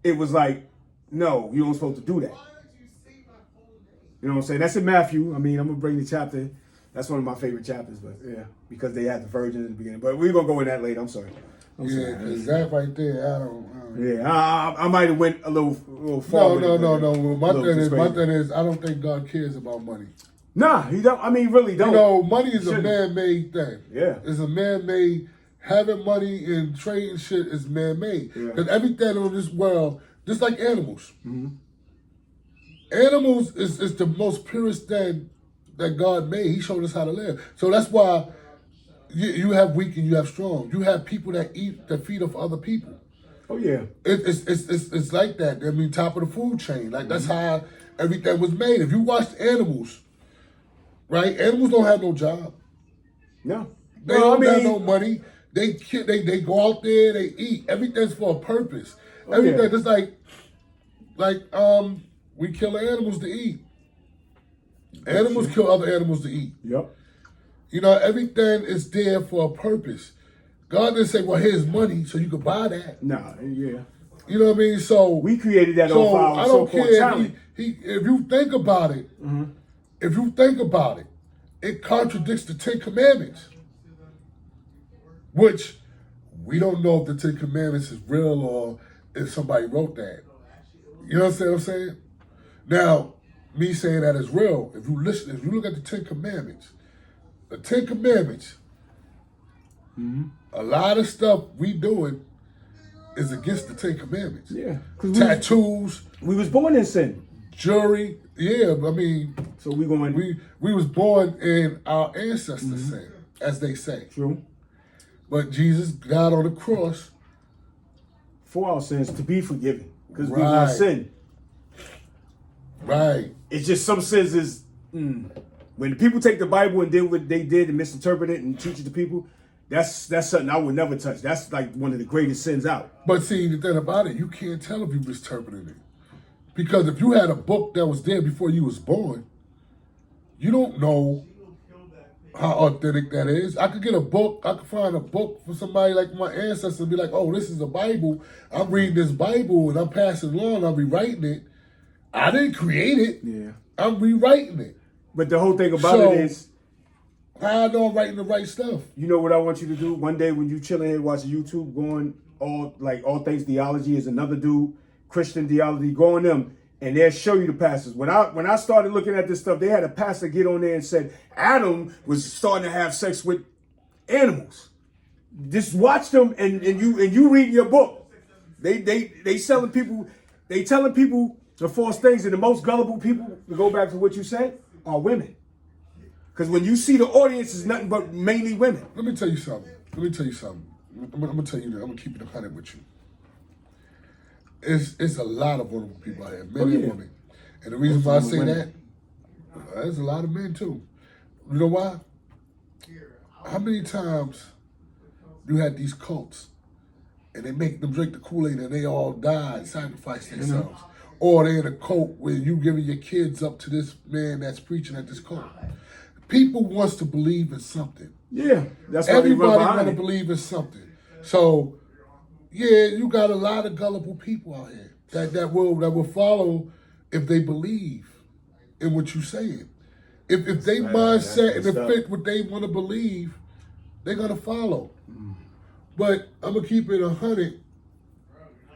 it was like, no, you weren't supposed to do that. You know what I'm saying? That's in Matthew. I mean, I'm going to bring the chapter. That's one of my favorite chapters, but yeah, because they had the virgin in the beginning. But we're going to go in that later. I'm sorry. Yeah, because that right there, I don't. Yeah, I might have went a little far. No. My thing is, I don't think God cares about money. Nah, he don't. I mean, really don't. You know, money is a man-made thing. Yeah, it's a man-made. Having money and trading shit is man-made. Because everything in this world, just like animals, animals is the most purest thing that God made. He showed us how to live. So that's why you have weak and you have strong. You have people that feed off other people. Oh yeah. It's like that. I mean, top of the food chain. Like that's how everything was made. If you watch animals, right? Animals don't have no job. No. They don't have no money. They go out there, they eat. Everything's for a purpose. Everything is like we kill animals to eat. Animals kill other animals to eat. Yep. You know, everything is there for a purpose. God didn't say, well, here's money so you can buy that. Nah, yeah. You know what I mean? So we created that so on our I don't so-called care talent. if you think about it, if you think about it, it contradicts the 10 Commandments. Which we don't know if the 10 Commandments is real or if somebody wrote that. You know what I'm saying? Now, me saying that is real, if you look at the 10 Commandments, the 10 Commandments, a lot of stuff we doing is against the 10 Commandments. Yeah. Tattoos. We was born in sin. Jury. Yeah, I mean, so we was born in our ancestors' sin, as they say. True. But Jesus died on the cross for our sins to be forgiven because we want sin. Right. It's just some sins is when people take the Bible and did what they did and misinterpret it and teach it to people. That's something I would never touch. That's like one of the greatest sins out. But see, the thing about it, you can't tell if you misinterpreted it. Because if you had a book that was there before you was born, you don't know how authentic that is. I could get a book, I could find a book for somebody like my ancestors and be like, oh, this is a Bible. I'm reading this Bible and I'm passing along, I'm rewriting it. I didn't create it. Yeah. I'm rewriting it. But the whole thing about it is, how I know I'm writing the right stuff? You know what I want you to do? One day when you chilling here watching YouTube, going all things theology is another dude, Christian theology, go on them, and they'll show you the passages. When I started looking at this stuff, they had a pastor get on there and said Adam was starting to have sex with animals. Just watch them and you read your book. They telling people the false things, and the most gullible people, to go back to what you said, are women. Because when you see the audience is nothing but mainly women. Let me tell you something. I'm going to tell you this. I'm going to keep it 100 with you. It's a lot of vulnerable people out here, men and women. And the reason why I say that, there's a lot of men too. You know why? How many times you had these cults and they make them drink the Kool-Aid and they all die, sacrifice themselves? Or they're in a cult where you giving your kids up to this man that's preaching at this cult. People wants to believe in something. Yeah, that's why everybody want to believe in something. So, yeah, you got a lot of gullible people out here that will follow if they believe in what you're saying. If they mindset and it fit what they want to believe, they're gonna follow. But I'm gonna keep it 100.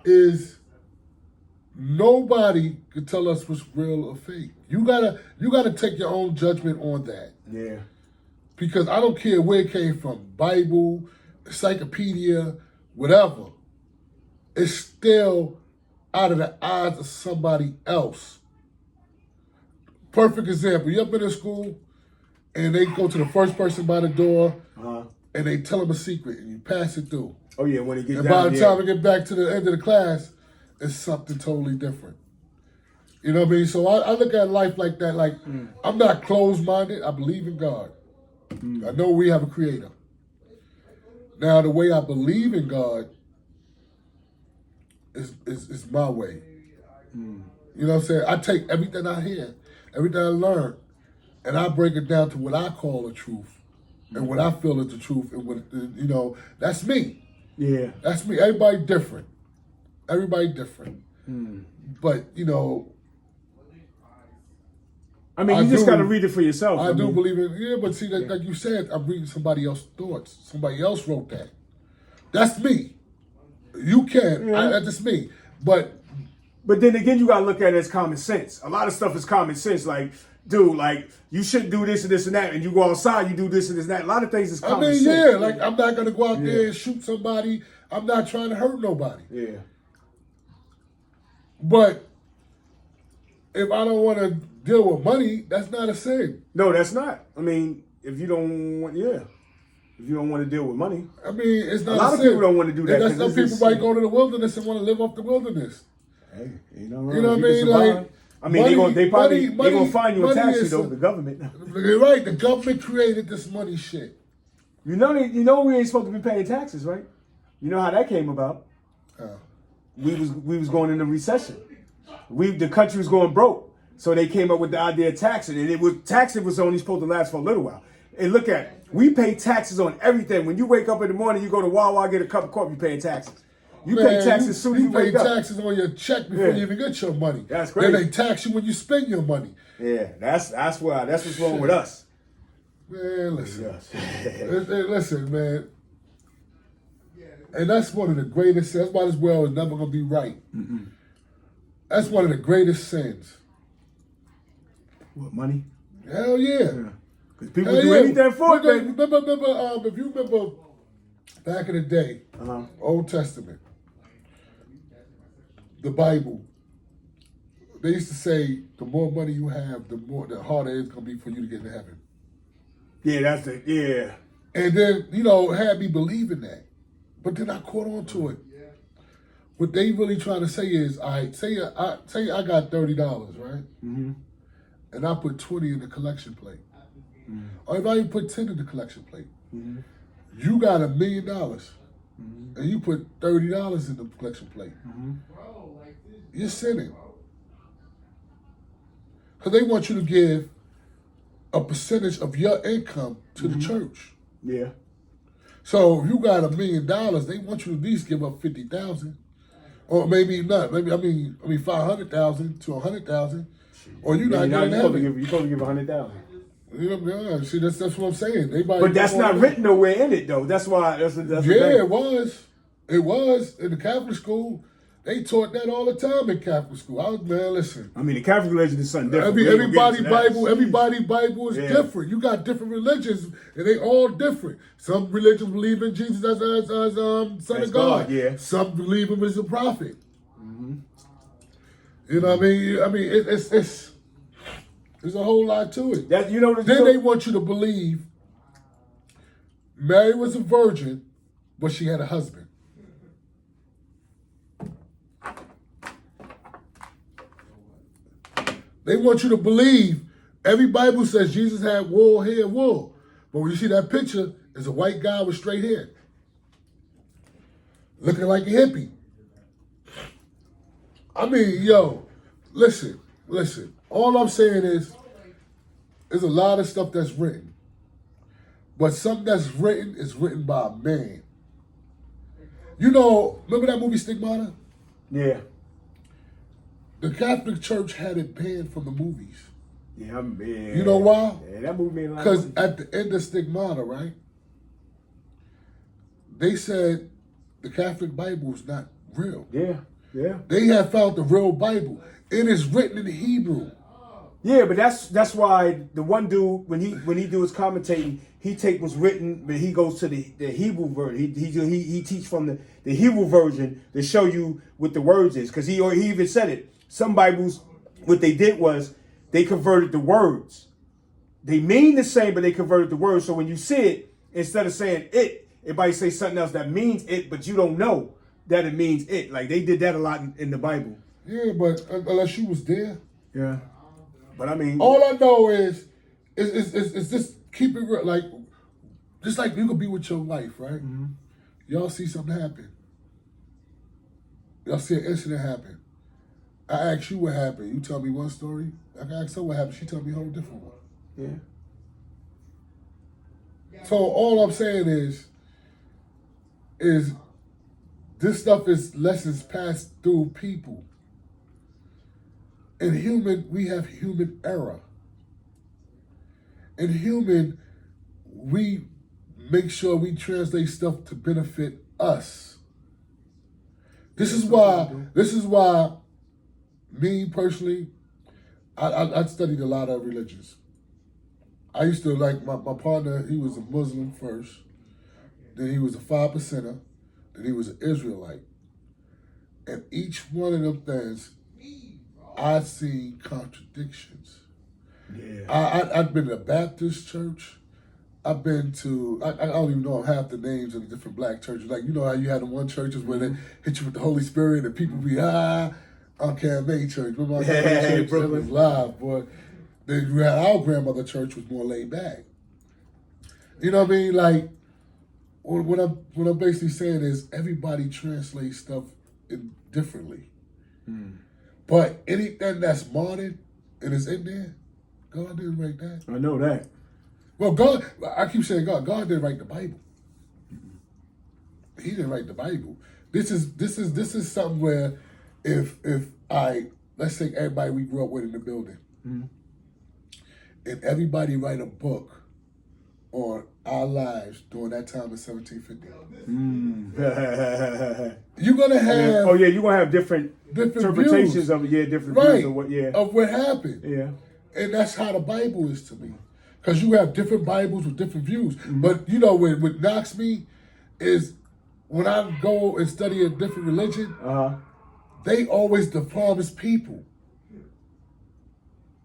Is nobody can tell us what's real or fake. You gotta take your own judgment on that. Yeah. Because I don't care where it came from, Bible, encyclopedia, whatever. It's still out of the eyes of somebody else. Perfect example. You ever been in school and they go to the first person by the door and they tell them a secret and you pass it through. Oh yeah, when it gets and down, by the time we get back to the end of the class, it's something totally different. You know what I mean? So I look at life like that. Like, I'm not closed-minded. I believe in God. I know we have a creator. Now, the way I believe in God is my way. You know what I'm saying? I take everything I hear, everything I learn, and I break it down to what I call the truth and what I feel is the truth. And what, you know, that's me. Yeah. That's me. Everybody different. Everybody different. But, you know, I mean, you just got to read it for yourself. I do believe it. Yeah, but see, like you said, I'm reading somebody else's thoughts. Somebody else wrote that. That's me. You can. That's me. But then again, you got to look at it as common sense. A lot of stuff is common sense. Like, dude, like, you shouldn't do this and this and that. And you go outside, you do this and this and that. A lot of things is common sense. Yeah, like, I'm not going to go out there and shoot somebody. I'm not trying to hurt nobody. Yeah. But if I don't want to deal with money, that's not a sin. No, that's not. I mean, if you don't want, if you don't want to deal with money. I mean, it's not a sin. A lot of people don't want to do that. Some people might go to the wilderness and want to live off the wilderness. Hey, you know what I mean? Like, I mean, they gonna find you in taxes though. The government. You're right. The government created this money shit. You know we ain't supposed to be paying taxes, right? You know how that came about? We was going into recession. The country was going broke, so they came up with the idea of taxing, and taxing was only supposed to last for a little while. And look at it. We pay taxes on everything. When you wake up in the morning, you go to Wawa, get a cup of coffee, you paying taxes. You pay taxes as soon as you wake up. You pay taxes on your check before you even get your money. That's crazy. Then they tax you when you spend your money. Yeah, that's what's wrong with us. Man, listen. Listen, man. And that's one of the greatest sins. That's why this world is never going to be right. Mm-hmm. That's one of the greatest sins. What, money? Hell yeah. Because people do anything for it, baby. Remember, if you remember back in the day, Old Testament, the Bible, they used to say the more money you have, the harder it's going to be for you to get to heaven. Yeah, that's it. Yeah. And then, it had me believing that. But then I caught on to it. What they really trying to say is, all right, say I got $30, right? Mm-hmm. And I put 20 in the collection plate. Mm-hmm. Or if I even put 10 in the collection plate, mm-hmm. You got $1 million, mm-hmm. and you put $30 in the collection plate. Mm-hmm. You're sinning. Because they want you to give a percentage of your income to the church. Yeah. So if you got $1 million, they want you to at least give up 50,000, or maybe not. Maybe I mean 500,000 to 100,000, or you're not getting heaven. You're supposed to give 100,000. See, that's what I'm saying. But that's not written nowhere in it, though. That's why. That's it was. It was in the Catholic school. They taught that all the time in Catholic school. Listen. I mean, the Catholic religion is something different. Everybody's Bible is different. You got different religions, and they all different. Some religions believe in Jesus as Son of God. Yeah. Some believe him as a prophet. Mm-hmm. You know what I mean? It's there's a whole lot to it. They want you to believe Mary was a virgin, but she had a husband. They want you to believe every Bible says Jesus had wool hair, wool. But when you see that picture, it's a white guy with straight hair. Looking like a hippie. I mean, listen. All I'm saying is, there's a lot of stuff that's written. But something that's written is written by a man. Remember that movie Stigmata? Yeah. The Catholic Church had it banned from the movies. Yeah, man. You know why? Yeah, that movie made a lot of money. Because at the end of Stigmata, right? They said the Catholic Bible is not real. Yeah. They have found the real Bible. It is written in Hebrew. Yeah, but that's why the one dude when he do his commentating, he take what's written, but he goes to the Hebrew version. He teach from the Hebrew version to show you what the words is, because he even said it. Some Bibles, what they did was they converted the words. They mean the same, but they converted the words. So when you see it, instead of saying it might say something else that means it, but you don't know that it means it. Like they did that a lot in the Bible. Yeah, but unless you was there. Yeah. But I mean, all I know is just keep it real. Just like you could be with your wife, right? Mm-hmm. Y'all see something happen. Y'all see an incident happen. I ask you what happened. You tell me one story. I can ask her what happened. She tell me a whole different one. Yeah. So all I'm saying is this stuff is lessons passed through people. We have human error. In human, we make sure we translate stuff to benefit us. This is why me personally, I studied a lot of religions. I used to like my partner, he was a Muslim first, then he was a 5%er, then he was an Israelite. And each one of them things, I see contradictions. Yeah. I've been to a Baptist church. I've been to, I don't even know half the names of the different black churches. Like, you know how you had the one churches where they hit you with the Holy Spirit and people be, on Campaign Church. Remember our Yeah, Campaign Church? Brooklyn. It was live, boy. Then we had our grandmother church was more laid back. You know what I mean? Like, what I'm basically saying is everybody translates stuff differently. But anything that's modern and is in there, God didn't write that. I know that. Well, God, I keep saying God. God didn't write the Bible. He didn't write the Bible. This is something where if let's take everybody we grew up with in the building, and everybody write a book on our lives during that time in 1750. You're gonna have you're gonna have different interpretations views. of it. Yeah, different Right, views of what. Yeah, of what happened. yeah. And that's how the Bible is to me. Because you have different Bibles with different views. But, you know, what knocks me is when I go and study a different religion, they always the promised people.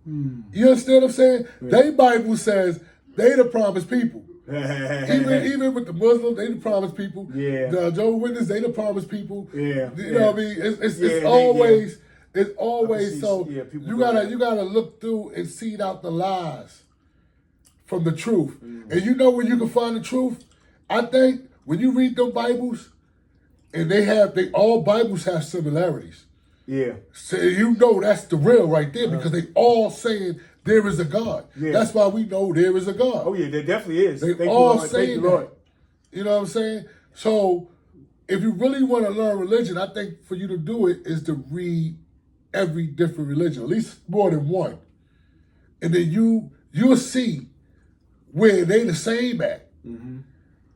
You understand what I'm saying? Their Bible says they the promised people. even with the Muslims, they the promised people. Yeah. The Jehovah's Witnesses, they the promised people. Yeah. You know what I mean? It's Yeah, always it's always see, so people you do gotta that. you gotta look through and seed out the lies from the truth. And you know where you can find the truth? I think when you read them Bibles, and all Bibles have similarities. Yeah. So you know that's the real right there because they all saying there is a God. Yeah. That's why we know there is a God. Oh yeah, there definitely is. They Thank all you, Lord. saying Thank you, Lord. that. You know what I'm saying? So if you really want to learn religion, I think for you to do it is to read every different religion, at least more than one. And then you'll see where they the same at.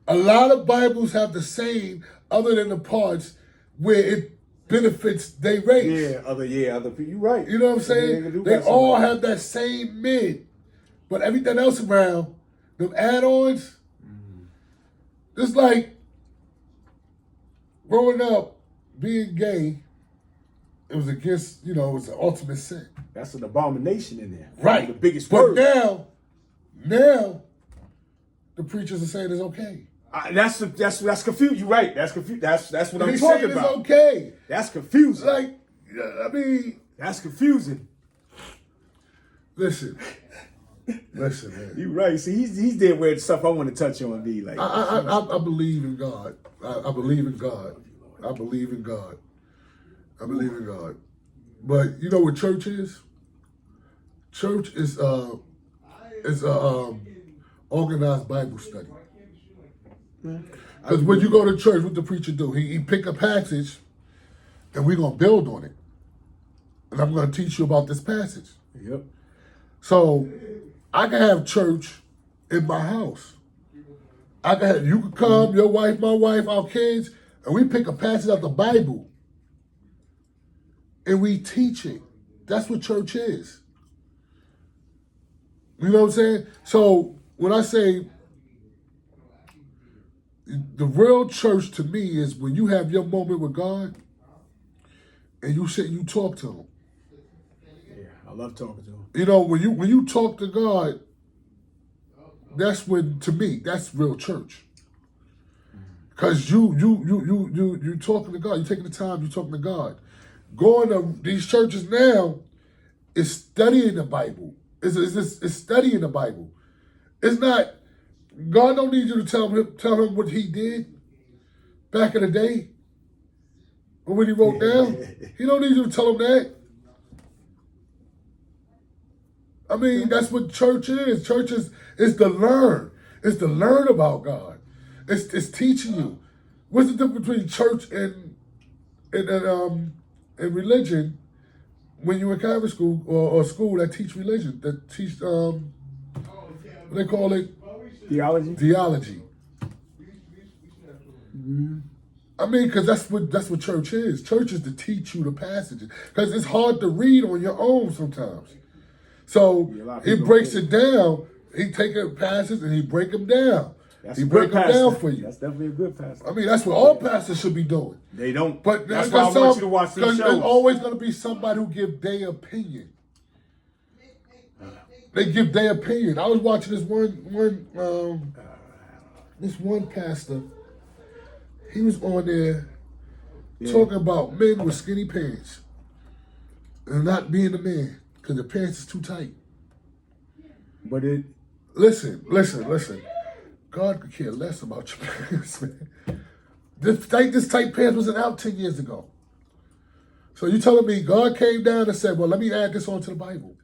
A lot of Bibles have the same other than the parts where it benefits their race. Other people. You're right. You know what I'm saying? They all have that same mid. But everything else around, them add-ons, it's like growing up, being gay, it was against, it was an ultimate sin. That's an abomination in there. Right. The biggest but word. now, the preachers are saying it's okay. That's confusing. You're right. That's confusing. That's what I'm They talking saying about. it's okay. That's confusing. Like, I mean, That's confusing. listen, man. You're right. See, he's there where the stuff I want to touch on be like. I believe in God. I believe in God. I believe in God. I believe in God. But you know what church is? Church is organized Bible study. Because when you go to church, what the preacher do? He pick a passage, and we're gonna build on it. And I'm gonna teach you about this passage. Yep. So I can have church in my house. You can come, your wife, my wife, our kids, and we pick a passage out the Bible. And we teach it. That's what church is. You know what I'm saying? So when I say the real church to me is when you have your moment with God and you sit and you talk to him. Yeah, I love talking to him. You know, when you talk to God, that's when, to me, that's real church. Because you talking to God, you're taking the time, you're talking to God. Going to these churches now is studying the Bible. It's studying the Bible. It's not, God don't need you to tell him what he did back in the day or when he wrote down. He don't need you to tell him that. I mean, that's what church is. Church is to learn. It's to learn about God. It's teaching you. What's the difference between church and religion when you're in Catholic school or school that teach religion, that teach, what they call it? Theology. I mean, because that's what church is. Church is to teach you the passages. Because it's hard to read on your own sometimes. So he breaks it down. He take a passage and he break them down. That's he a break good them down pastor. for you. That's definitely a good pastor. I mean, that's what all pastors should be doing. They don't. But that's why I want you to watch these shows. There's always going to be somebody who give their opinion. They give their opinion. I was watching this one pastor. He was on there talking about men with skinny pants. and not being a man because the pants is too tight. But it. Listen. God could care less about your pants, man. This tight pants wasn't out 10 years ago. So you telling me God came down and said, well, let me add this onto the Bible.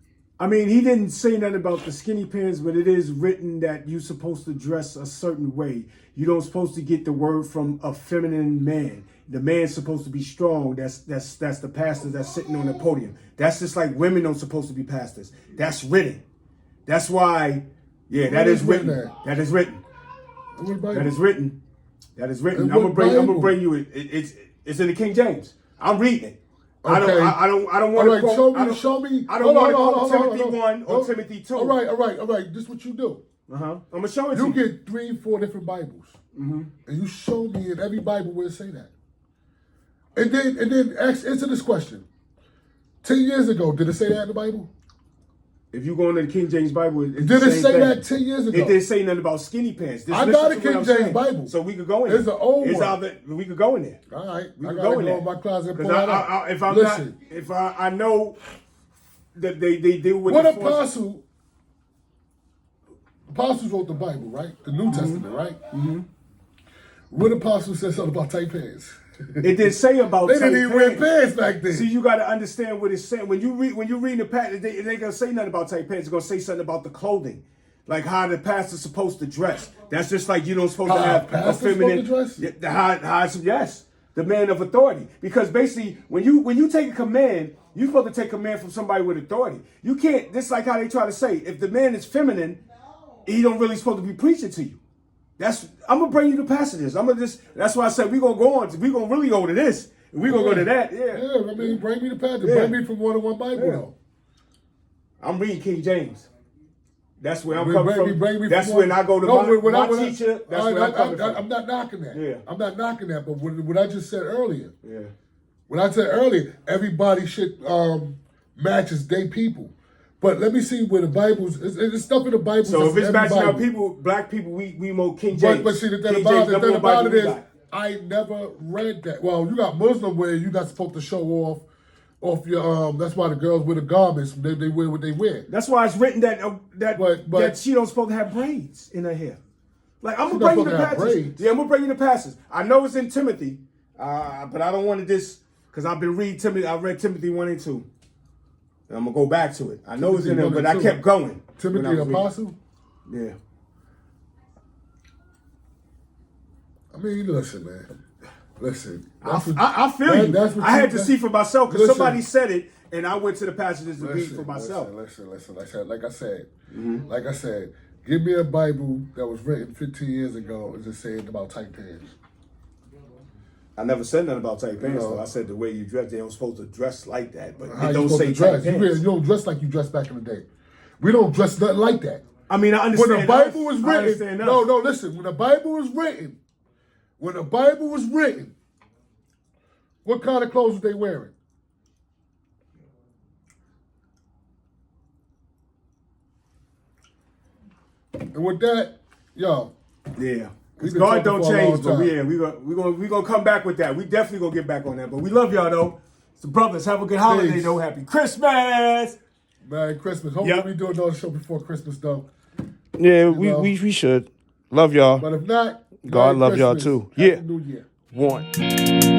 I mean, he didn't say nothing about the skinny pants, but it is written that you're supposed to dress a certain way. You don't supposed to get the word from a feminine man. The man's supposed to be strong. That's the pastor that's sitting on the podium. That's just like women don't supposed to be pastors. That's written. That's why, that is written. That is written. That is written. That is written. I'm gonna bring you it. It's in the King James. I'm reading it. Okay. I don't want to quote. Show me. I don't want to quote Timothy 1 or Timothy 2. All right. This is what you do. I'm gonna show it to you. You get 3-4 different Bibles, and you show me in every Bible where it say that. And then answer this question. 10 years ago, did it say that in the Bible? If you go into the King James Bible, did it say that 10 years ago? It didn't say nothing about skinny pants. I got a King James Bible. So we could go in. It's an old one. We could go in there. All right. We I could gotta go in go there. in my closet and pull Because that up. if I'm Listen. not, if I know that they deal with What the force. apostles wrote the Bible, right? The New Testament, right? Mm-hmm. What apostle said something about tight pants? It didn't say about They tight didn't even wear pants. pants back then. See, you got to understand what it's saying. When you read the passage, they ain't gonna say nothing about tight pants. It's gonna say something about the clothing, like how the pastor's supposed to dress. That's just like you don't supposed to have a pastor's feminine. supposed to dress? Yes, the man of authority. Because basically, when you take a command, you're supposed to take command from somebody with authority. You can't. Just like how they try to say, if the man is feminine, he don't really supposed to be preaching to you. I'm gonna bring you the passages. That's why I said we're gonna go on. We're gonna really go to this. We're gonna go to that. Yeah. I mean, bring me the passage. Yeah. Bring me from more than one Bible, though. I'm reading King James. That's where I'm coming from. Bring me That's from when I go to my when teacher. That's where I'm coming from. I'm not knocking that. Yeah. I'm not knocking that. But what I just said earlier. Yeah. What I said earlier, everybody should matches their people. But let me see where the Bible's. It's stuff in the Bible. So if it's matching our people, black people, we more King James. But see, the thing about it is, I never read that. Well, you got Muslim where you not supposed to show off your. That's why the girls wear the garments. They wear what they wear. That's why it's written that she don't supposed to have braids in her hair. Like I'm gonna bring you the passage. Yeah, I'm gonna bring you the passage. I know it's in Timothy, but I don't want to because I've been reading Timothy. I read Timothy 1 and 2. I'm gonna go back to it. I know it's in there, but I kept going. Timothy the apostle? Yeah. I mean, listen, man. Listen. I feel you. I had to see for myself because somebody said it, and I went to the passages to read for myself. Listen. Like I said, give me a Bible that was written 15 years ago and just saying about tight pants. I never said nothing about tight pants, though. I said the way you dress, they don't supposed to dress like that. But How it don't say dress? tight pants. You don't dress like you dressed back in the day. We don't dress nothing like that. I mean, I understand. When the Bible was written, listen. When the Bible was written, what kind of clothes were they wearing? And with that, y'all. Yeah. God don't change, but we're gonna come back with that. We definitely gonna get back on that. But we love y'all though. So brothers, have a good holiday though. Happy Christmas. Merry Christmas. Hopefully we do another show before Christmas though. Yeah, we should. Love y'all. But if not, God love y'all too. Happy New Year. 1.